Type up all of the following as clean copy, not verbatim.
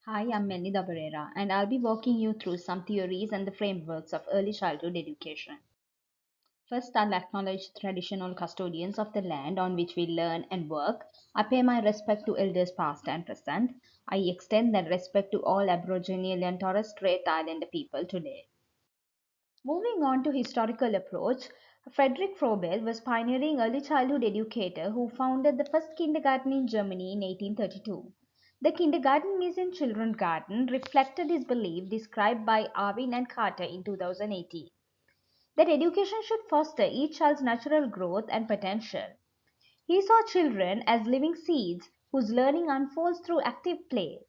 Hi, I'm Melida Barrera, and I'll be walking you through some theories and the frameworks of early childhood education. First, I'll acknowledge traditional custodians of the land on which we learn and work. I pay my respect to elders past and present. I extend that respect to all Aboriginal and Torres Strait Islander people today. Moving on to historical approach, Frederick Frobel was pioneering early childhood educator who founded the first kindergarten in Germany in 1832. The kindergarten mission children garden reflected his belief described by Arvin and Carter in 2018 that education should foster each child's natural growth and potential. He saw children as living seeds whose learning unfolds through active play.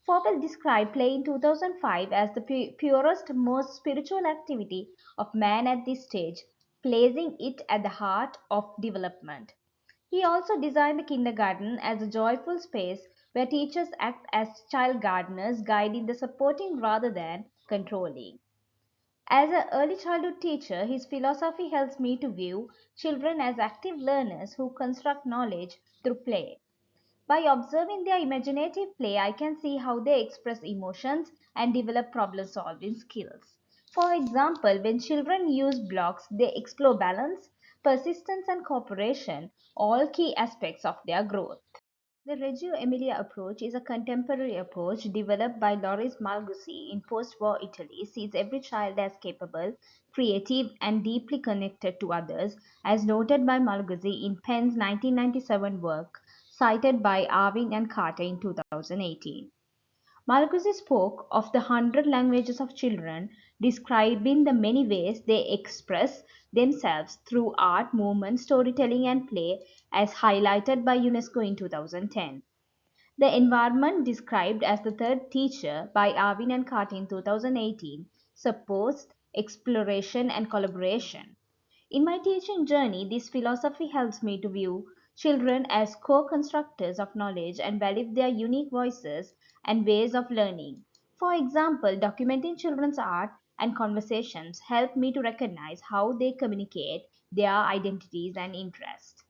Froebel described play in 2005 as the purest, most spiritual activity of man at this stage, placing it at the heart of development. He also designed the kindergarten as a joyful space where teachers act as child gardeners, guiding the supporting rather than controlling. As an early childhood teacher, his philosophy helps me to view children as active learners who construct knowledge through play. By observing their imaginative play, I can see how they express emotions and develop problem solving skills. For example, when children use blocks, they explore balance, persistence, and cooperation, all key aspects of their growth. The Reggio Emilia approach is a contemporary approach developed by Loris Malguzzi in post-war Italy, sees every child as capable, creative, and deeply connected to others, as noted by Malguzzi in Penn's 1997 work, cited by Arvin and Carter in 2018. Malguzzi spoke of the 100 languages of children, describing the many ways they express themselves through art, movement, storytelling, and play, as highlighted by UNESCO in 2010. The environment described as the third teacher by Arvin and Carty in 2018 supports exploration and collaboration. In my teaching journey, this philosophy helps me to view children as co-constructors of knowledge and value their unique voices and ways of learning. For example, documenting children's art and conversations help me to recognize how they communicate their identities and interests.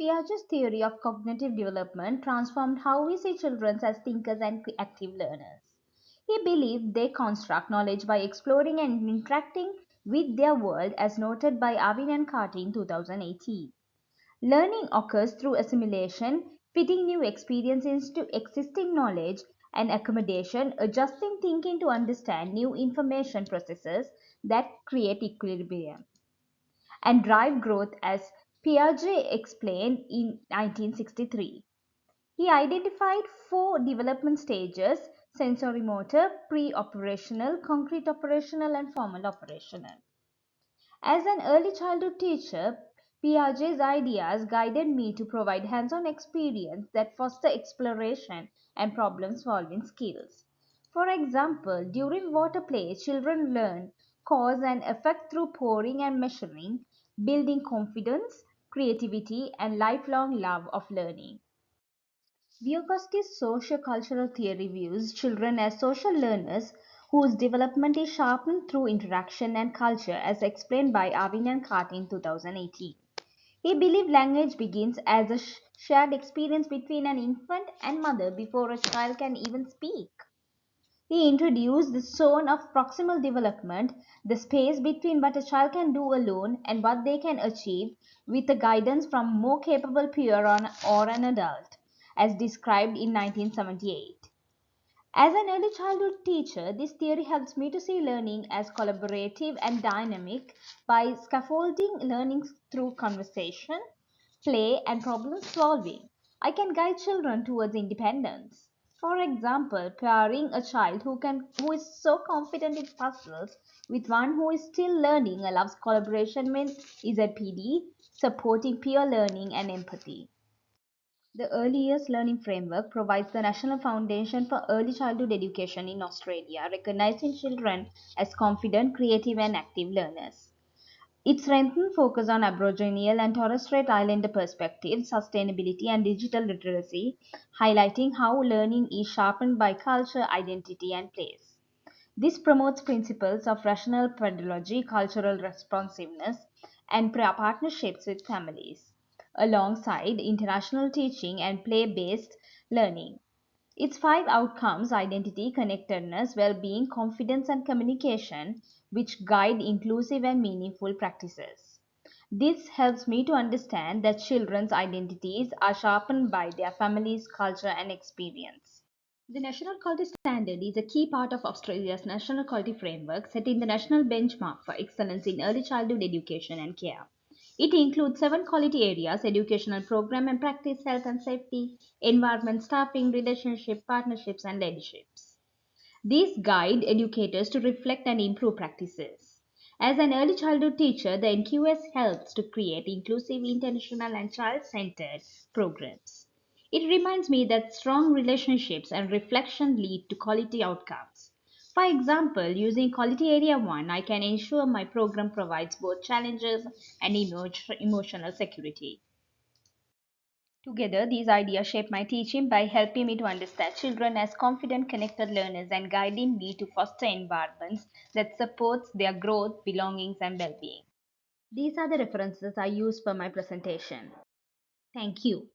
Piaget's theory of cognitive development transformed how we see children as thinkers and active learners. He believed they construct knowledge by exploring and interacting with their world, as noted by Arvin and Carty in 2018. Learning occurs through assimilation, fitting new experiences into existing knowledge, and accommodation, adjusting thinking to understand new information processes that create equilibrium and drive growth, as Piaget explained in 1963. He identified four development stages: sensorimotor, pre-operational, concrete operational, and formal operational. As an early childhood teacher, Piaget's ideas guided me to provide hands-on experience that foster exploration and problem-solving skills. For example, during water play, children learn cause and effect through pouring and measuring, building confidence, creativity, and lifelong love of learning. Vygotsky's socio-cultural theory views children as social learners whose development is sharpened through interaction and culture, as explained by Arvin and Kart in 2018. He believed language begins as a shared experience between an infant and mother before a child can even speak. He introduced the zone of proximal development, the space between what a child can do alone and what they can achieve with the guidance from more capable peer or an adult, as described in 1978. As an early childhood teacher, this theory helps me to see learning as collaborative and dynamic by scaffolding learning through conversation, play, and problem solving. I can guide children towards independence. For example, pairing a child who is so confident in puzzles with one who is still learning allows collaboration with EZPD, supporting peer learning and empathy. The Early Years Learning Framework provides the national foundation for early childhood education in Australia, recognizing children as confident, creative, and active learners. It strengthens focus on Aboriginal and Torres Strait Islander perspectives, sustainability, and digital literacy, highlighting how learning is sharpened by culture, identity, and place. This promotes principles of rational pedagogy, cultural responsiveness, and partnerships with families, alongside international teaching and play based learning. Its five outcomes identity, connectedness, well being, confidence, and communication which guide inclusive and meaningful practices. This helps me to understand that children's identities are sharpened by their family's culture and experience. The National Quality Standard is a key part of Australia's National Quality Framework, setting the national benchmark for excellence in early childhood education and care. It includes seven quality areas: educational program and practice, health and safety, environment, staffing, relationship, partnerships, and leaderships. These guide educators to reflect and improve practices. As an early childhood teacher, the NQS helps to create inclusive, intentional, and child centered programs. It reminds me that strong relationships and reflection lead to quality outcomes. For example, using Quality Area 1, I can ensure my program provides both challenges and emotional security. Together, these ideas shape my teaching by helping me to understand children as confident, connected learners and guiding me to foster environments that supports their growth, belongings, and well-being. These are the references I use for my presentation. Thank you.